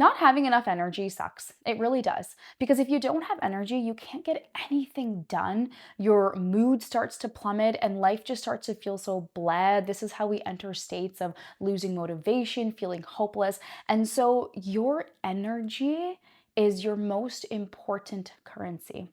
Not having enough energy sucks. It really does. Because if you don't have energy, you can't get anything done. Your mood starts to plummet and life just starts to feel so blah. This is how we enter states of losing motivation, feeling hopeless. And so your energy is your most important currency.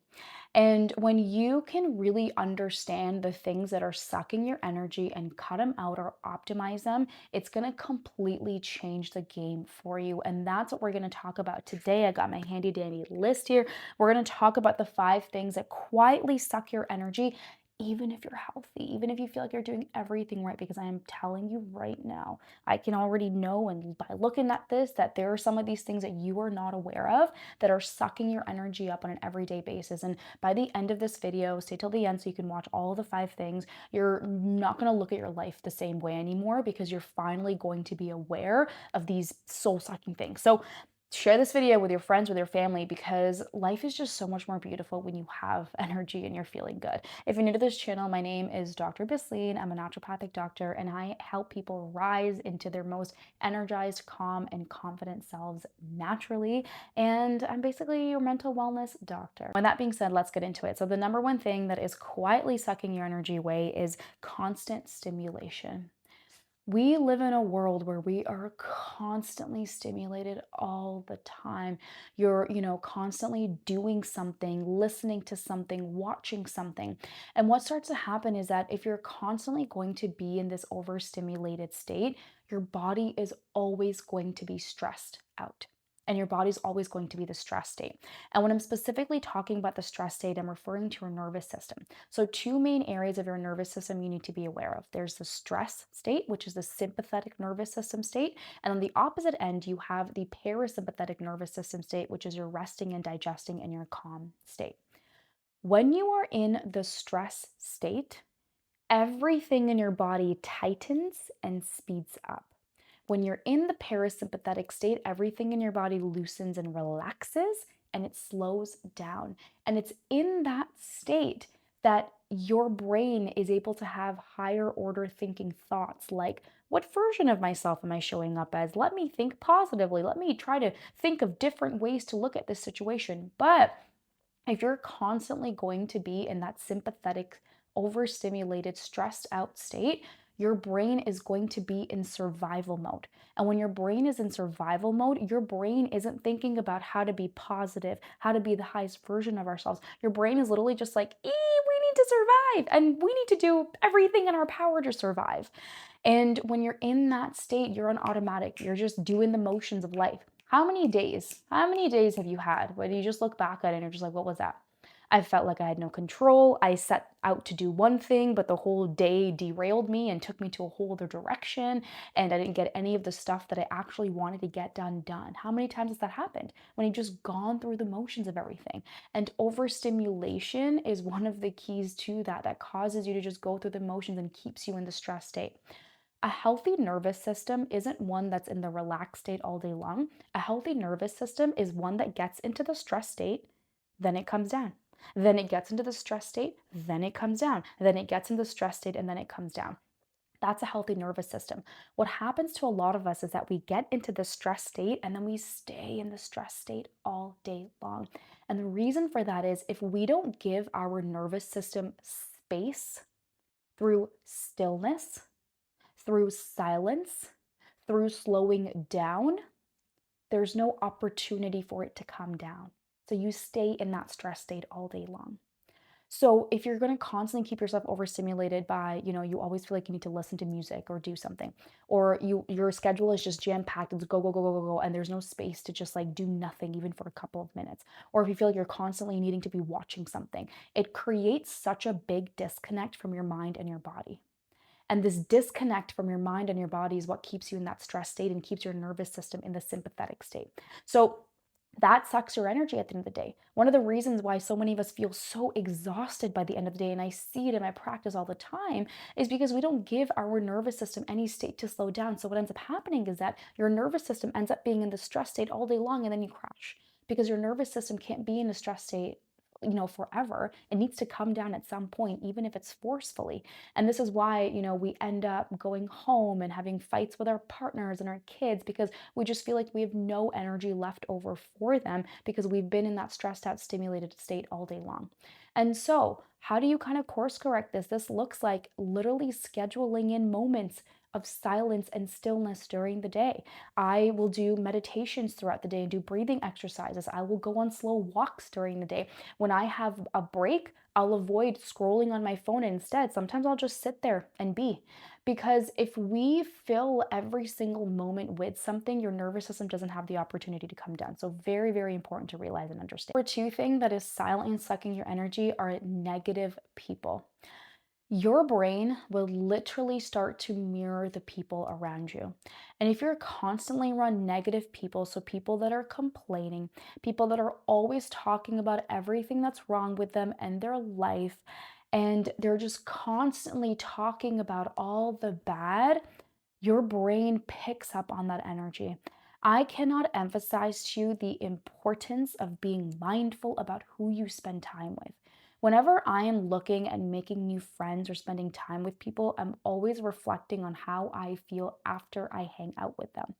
And when you can really understand the things that are sucking your energy and cut them out or optimize them, it's going to completely change the game for you. And that's what we're going to talk about today. I got my handy dandy list here. We're going to talk about the 5 things that quietly suck your energy. Even if you're healthy, even if you feel like you're doing everything right, because I am telling you right now, I can already know, and by looking at this, that there are some of these things that you are not aware of that are sucking your energy up on an everyday basis. And by the end of this video, stay till the end so you can watch all of the 5 things. You're not going to look at your life the same way anymore because you're finally going to be aware of these soul sucking things. So share this video with your friends, with your family, because life is just so much more beautiful when you have energy and you're feeling good. If you're new to this channel, my name is Dr. Bisleen. I'm a naturopathic doctor, and I help people rise into their most energized, calm, and confident selves naturally. And I'm basically your mental wellness doctor. When that being said, let's get into it. So the number one thing that is quietly sucking your energy away is constant stimulation. We live in a world where we are constantly stimulated all the time. You're constantly doing something, listening to something, watching something. And what starts to happen is that if you're constantly going to be in this overstimulated state, your body is always going to be stressed out. And your body's always going to be the stress state. And when I'm specifically talking about the stress state, I'm referring to your nervous system. So, 2 main areas of your nervous system you need to be aware of. There's the stress state, which is the sympathetic nervous system state. And on the opposite end, you have the parasympathetic nervous system state, which is your resting and digesting and your calm state. When you are in the stress state, everything in your body tightens and speeds up. When you're in the parasympathetic state, everything in your body loosens and relaxes and it slows down. And it's in that state that your brain is able to have higher order thinking thoughts like, what version of myself am I showing up as? Let me think positively. Let me try to think of different ways to look at this situation. But if you're constantly going to be in that sympathetic, overstimulated, stressed out state, your brain is going to be in survival mode. And when your brain is in survival mode, your brain isn't thinking about how to be positive, how to be the highest version of ourselves. Your brain is literally just like, we need to survive and we need to do everything in our power to survive. And when you're in that state, you're on automatic. You're just doing the motions of life. How many days have you had where you just look back at it and you're just like, what was that? I felt like I had no control. I set out to do one thing, but the whole day derailed me and took me to a whole other direction. And I didn't get any of the stuff that I actually wanted to get done. How many times has that happened? When you've just gone through the motions of everything. And overstimulation is one of the keys to that causes you to just go through the motions and keeps you in the stress state. A healthy nervous system isn't one that's in the relaxed state all day long. A healthy nervous system is one that gets into the stress state, then it comes down. Then it gets into the stress state, then it comes down. Then it gets into the stress state, and then it comes down. That's a healthy nervous system. What happens to a lot of us is that we get into the stress state and then we stay in the stress state all day long. And the reason for that is if we don't give our nervous system space through stillness, through silence, through slowing down, there's no opportunity for it to come down. So you stay in that stress state all day long. So if you're going to constantly keep yourself overstimulated by, you always feel like you need to listen to music or do something, or your schedule is just jam packed, it's go, go, go, go, go, go, and there's no space to just like do nothing even for a couple of minutes, or if you feel like you're constantly needing to be watching something, it creates such a big disconnect from your mind and your body. And this disconnect from your mind and your body is what keeps you in that stress state and keeps your nervous system in the sympathetic state. So that sucks your energy at the end of the day. One of the reasons why so many of us feel so exhausted by the end of the day, and I see it in my practice all the time, is because we don't give our nervous system any state to slow down. So what ends up happening is that your nervous system ends up being in the stress state all day long and then you crash because your nervous system can't be in a stress state forever. It needs to come down at some point, even if it's forcefully. And this is why, we end up going home and having fights with our partners and our kids because we just feel like we have no energy left over for them because we've been in that stressed out, stimulated state all day long. And so, how do you kind of course correct this? This looks like literally scheduling in moments of silence and stillness during the day. I will do meditations throughout the day and do breathing exercises. I will go on slow walks during the day. When I have a break, I'll avoid scrolling on my phone instead. Sometimes I'll just sit there and be. Because if we fill every single moment with something, your nervous system doesn't have the opportunity to come down. So, very, very important to realize and understand. Number two thing that is silently sucking your energy are negative people. Your brain will literally start to mirror the people around you. And if you're constantly around negative people, so people that are complaining, people that are always talking about everything that's wrong with them and their life, and they're just constantly talking about all the bad, your brain picks up on that energy. I cannot emphasize to you the importance of being mindful about who you spend time with. Whenever I am looking and making new friends or spending time with people, I'm always reflecting on how I feel after I hang out with them.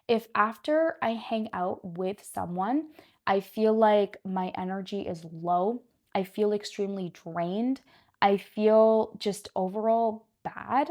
If after I hang out with someone, I feel like my energy is low, I feel extremely drained, I feel just overall bad,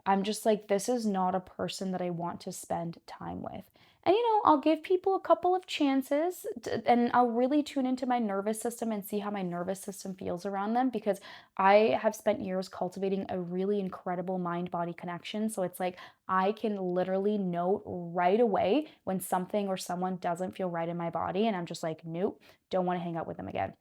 I'm just like, this is not a person that I want to spend time with. And I'll give people a couple of chances and I'll really tune into my nervous system and see how my nervous system feels around them because I have spent years cultivating a really incredible mind body connection. So it's like I can literally note right away when something or someone doesn't feel right in my body. And I'm just like, nope, don't want to hang out with them again.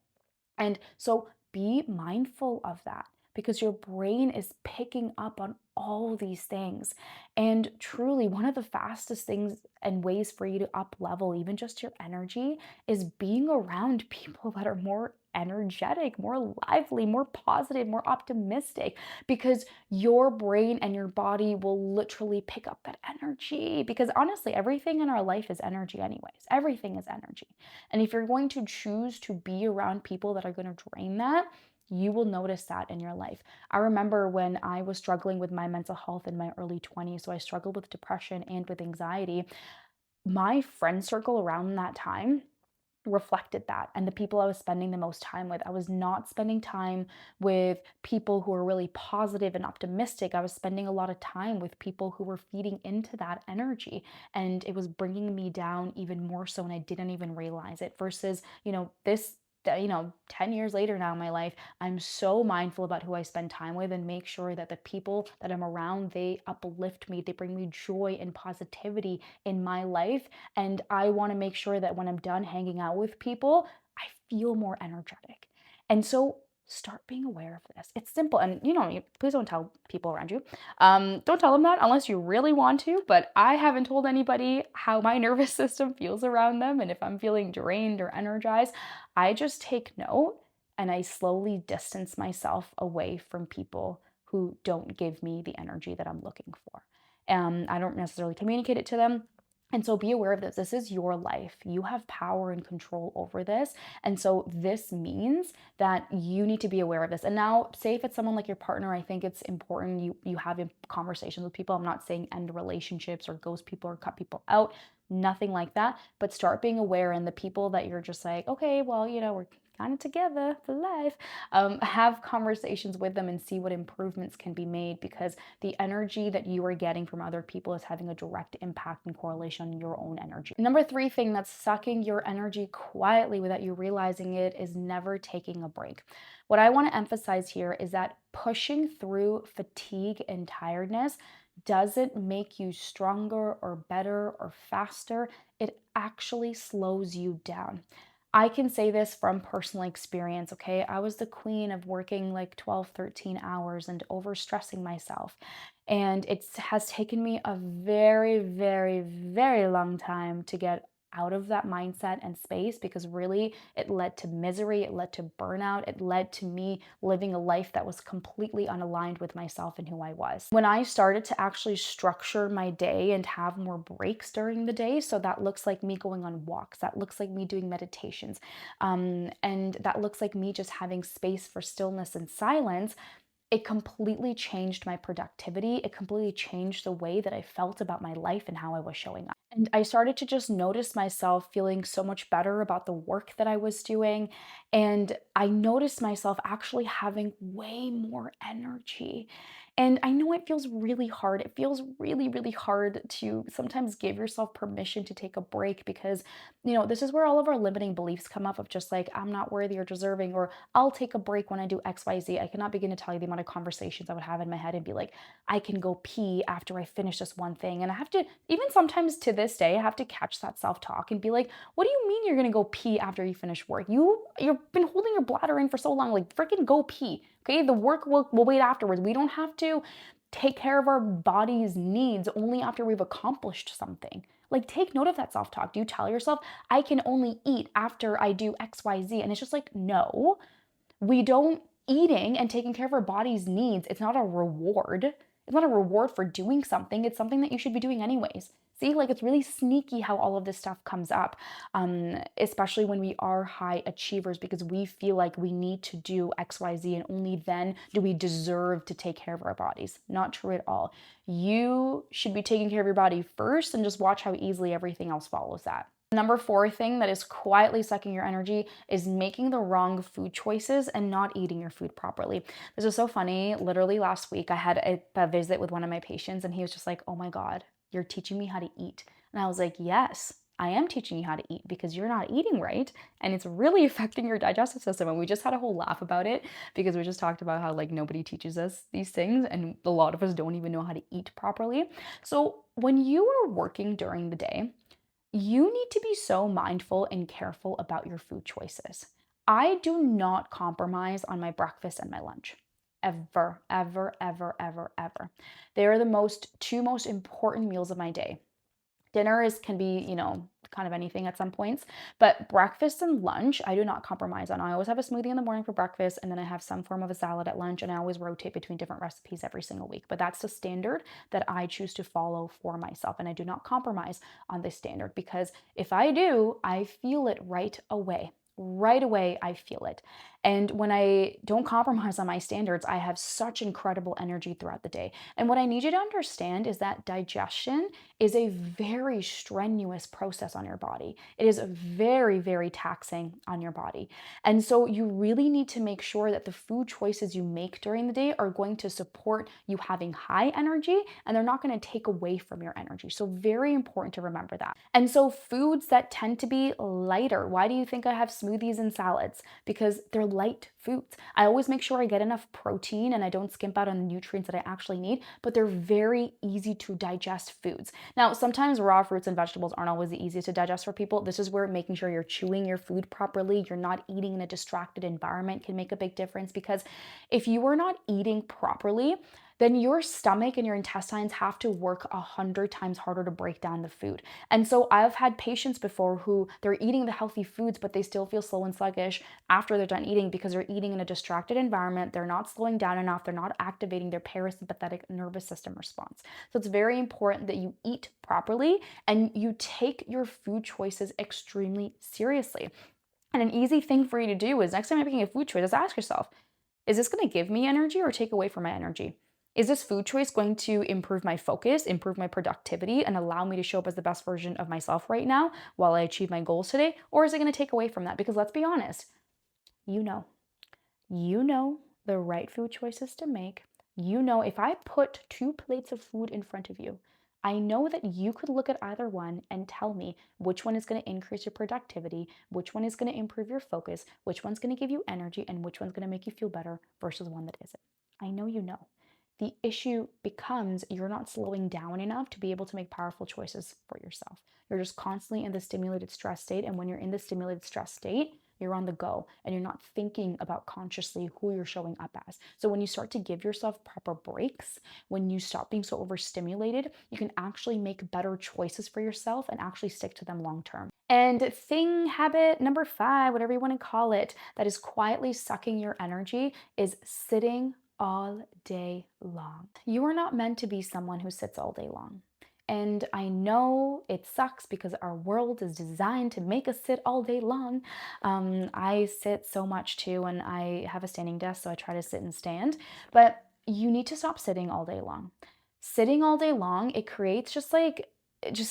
And so be mindful of that because your brain is picking up on all these things. And truly, one of the fastest things and ways for you to up level, even just your energy, is being around people that are more energetic, more lively, more positive, more optimistic, because your brain and your body will literally pick up that energy. Because honestly, everything in our life is energy, anyways. Everything is energy. And if you're going to choose to be around people that are going to drain that, you will notice that in your life. I remember when I was struggling with my mental health in my early 20s, so I struggled with depression and with anxiety. My friend circle around that time reflected that and the people I was spending the most time with. I was not spending time with people who were really positive and optimistic. I was spending a lot of time with people who were feeding into that energy and it was bringing me down even more so and I didn't even realize it versus, 10 years later now in my life, I'm so mindful about who I spend time with and make sure that the people that I'm around, they uplift me, they bring me joy and positivity in my life. And I want to make sure that when I'm done hanging out with people, I feel more energetic. And so start being aware of this. It's simple. And please don't tell people around you. Don't tell them that unless you really want to. But I haven't told anybody how my nervous system feels around them. And if I'm feeling drained or energized, I just take note and I slowly distance myself away from people who don't give me the energy that I'm looking for. I don't necessarily communicate it to them. And so be aware of this. This is your life. You have power and control over this. And so this means that you need to be aware of this. And now, say if it's someone like your partner, I think it's important you have conversations with people. I'm not saying end relationships or ghost people or cut people out, nothing like that. But start being aware. And the people that you're just like, okay, well, we're kind of together for life, have conversations with them and see what improvements can be made because the energy that you are getting from other people is having a direct impact and correlation on your own energy. Number three thing that's sucking your energy quietly without you realizing it is never taking a break. What I want to emphasize here is that pushing through fatigue and tiredness doesn't make you stronger or better or faster. It actually slows you down. I can say this from personal experience, okay? I was the queen of working like 12, 13 hours and overstressing myself. And it has taken me a very, very, very long time to get out of that mindset and space because really it led to misery, it led to burnout, it led to me living a life that was completely unaligned with myself and who I was. When I started to actually structure my day and have more breaks during the day, so that looks like me going on walks, that looks like me doing meditations, and that looks like me just having space for stillness and silence, it completely changed my productivity. It completely changed the way that I felt about my life and how I was showing up. And I started to just notice myself feeling so much better about the work that I was doing. And I noticed myself actually having way more energy. And I know it feels really hard. It feels really, really hard to sometimes give yourself permission to take a break because, this is where all of our limiting beliefs come up of just like, I'm not worthy or deserving, or I'll take a break when I do XYZ. I cannot begin to tell you the amount of conversations I would have in my head and be like, I can go pee after I finish this one thing. And I have to, even sometimes to this day, I have to catch that self-talk and be like, what do you mean you're gonna go pee after you finish work? You've been holding your bladder in for so long, like freaking go pee. Okay, the work will wait afterwards. We don't have to take care of our body's needs only after we've accomplished something. Like, take note of that self talk. Do you tell yourself, I can only eat after I do XYZ? And it's just like, no, we don't. Eating and taking care of our body's needs, it's not a reward. It's not a reward for doing something. It's something that you should be doing anyways. See, like it's really sneaky how all of this stuff comes up, especially when we are high achievers because we feel like we need to do XYZ and only then do we deserve to take care of our bodies. Not true at all. You should be taking care of your body first and just watch how easily everything else follows that. Number four thing that is quietly sucking your energy is making the wrong food choices and not eating your food properly. This is so funny. Literally last week, I had a visit with one of my patients, and he was just like, oh my God, you're teaching me how to eat. And I was like, yes, I am teaching you how to eat because you're not eating right and it's really affecting your digestive system. And we just had a whole laugh about it because we just talked about how like nobody teaches us these things and a lot of us don't even know how to eat properly. So when you are working during the day, you need to be so mindful and careful about your food choices. I do not compromise on my breakfast and my lunch. Ever, ever, ever, ever, ever. They are the two most important meals of my day. Dinner can be, kind of anything at some points, but breakfast and lunch, I do not compromise on. I always have a smoothie in the morning for breakfast, and then I have some form of a salad at lunch, and I always rotate between different recipes every single week. But that's the standard that I choose to follow for myself, and I do not compromise on this standard because if I do, I feel it right away. Right away, I feel it. And when I don't compromise on my standards, I have such incredible energy throughout the day. And what I need you to understand is that digestion is a very strenuous process on your body. It is very, very taxing on your body. And so you really need to make sure that the food choices you make during the day are going to support you having high energy and they're not going to take away from your energy. So very important to remember that. And so foods that tend to be lighter, why do you think I have smoothies and salads? Because they're light foods. I always make sure I get enough protein and I don't skimp out on the nutrients that I actually need, but they're very easy to digest foods. Now, sometimes raw fruits and vegetables aren't always the easiest to digest for people. This is where making sure you're chewing your food properly, you're not eating in a distracted environment can make a big difference because if you are not eating properly, then your stomach and your intestines have to work 100 times harder to break down the food. And so I've had patients before who they're eating the healthy foods, but they still feel slow and sluggish after they're done eating because they're eating in a distracted environment. They're not slowing down enough. They're not activating their parasympathetic nervous system response. So it's very important that you eat properly and you take your food choices extremely seriously. And an easy thing for you to do is next time you're making a food choice, is ask yourself, is this going to give me energy or take away from my energy? Is this food choice going to improve my focus, improve my productivity, and allow me to show up as the best version of myself right now while I achieve my goals today? Or is it going to take away from that? Because let's be honest, you know, you know the right food choices to make. You know, if I put two plates of food in front of you, I know that you could look at either one and tell me which one is going to increase your productivity, which one is going to improve your focus, which one's going to give you energy, and which one's going to make you feel better versus one that isn't. I know you know. The issue becomes you're not slowing down enough to be able to make powerful choices for yourself. You're just constantly in the stimulated stress state. And when you're in the stimulated stress state, you're on the go, and you're not thinking about consciously who you're showing up as. So when you start to give yourself proper breaks, when you stop being so overstimulated, you can actually make better choices for yourself and actually stick to them long term. And thing habit number 5, whatever you want to call it, that is quietly sucking your energy is sitting all day long. You are not meant to be someone who sits all day long. And I know it sucks because our world is designed to make us sit all day long. I sit so much too, and I have a standing desk, so I try to sit and stand. But you need to stop sitting all day long. Sitting all day long, it creates just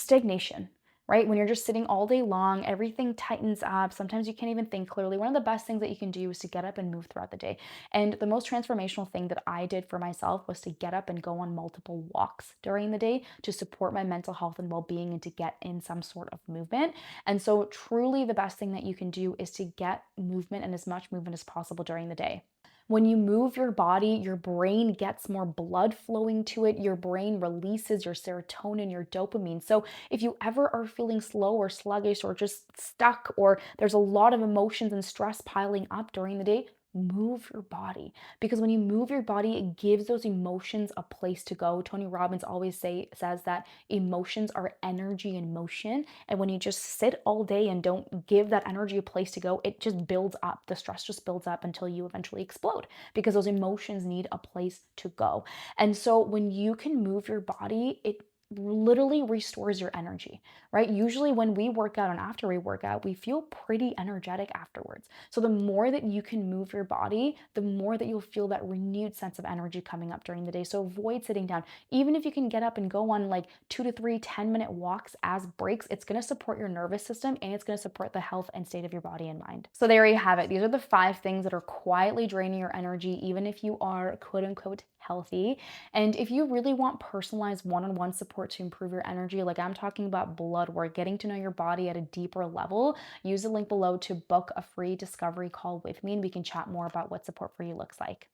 stagnation, right? When you're just sitting all day long, everything tightens up. Sometimes you can't even think clearly. One of the best things that you can do is to get up and move throughout the day. And the most transformational thing that I did for myself was to get up and go on multiple walks during the day to support my mental health and well being and to get in some sort of movement. And so, truly, the best thing that you can do is to get movement and as much movement as possible during the day. When you move your body, your brain gets more blood flowing to it. Your brain releases your serotonin, your dopamine. So, if you ever are feeling slow or sluggish or just stuck, or there's a lot of emotions and stress piling up during the day, move your body, because when you move your body, it gives those emotions a place to go. Tony Robbins always says that emotions are energy in motion, and when you just sit all day and don't give that energy a place to go, it just builds up. The stress just builds up until you eventually explode, because those emotions need a place to go. And so when you can move your body, it literally restores your energy, right? Usually when we work out and after we work out, we feel pretty energetic afterwards. So the more that you can move your body, the more that you'll feel that renewed sense of energy coming up during the day. So avoid sitting down. Even if you can get up and go on like 2 to 3 10-minute walks as breaks, it's going to support your nervous system and it's going to support the health and state of your body and mind. So there you have it. These are the 5 things that are quietly draining your energy, even if you are quote unquote healthy. And if you really want personalized one-on-one support to improve your energy, like I'm talking about blood work, getting to know your body at a deeper level, use the link below to book a free discovery call with me and we can chat more about what support for you looks like.